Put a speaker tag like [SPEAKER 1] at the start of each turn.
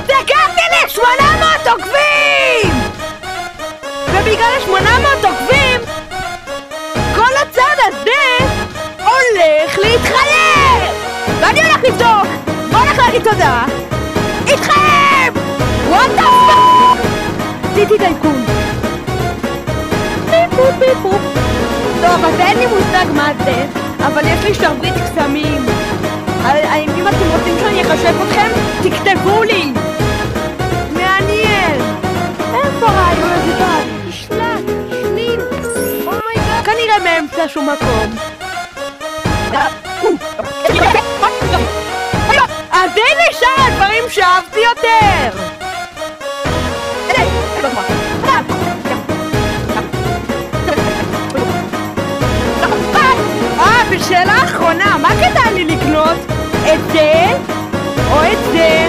[SPEAKER 1] הגעתי ל-800 עוקבים! ובגלל 800 עוקבים, כל הצד הזה הולך להתחלף! ואני הולך לבדוק! בוא הולך להגיד תודה! איתכם! וואט דה פאק! עשיתי טייקון. פיפו פיפו. טוב, אז אין לי מושג מה זה, אבל יש לי שרביט קסמים. אם אתם רוצים שאני אחשב אתכם, תכתבו לי! מעניין! איפה הרעיון הזה בא? תשלט, תשליל! אומייגאד! כנראה מאמצע שום מקום. אז הנה שאר הדברים שאהבתי יותר! ושאלה אחרונה, מה כדאי לי לקנות? את זה או את זה?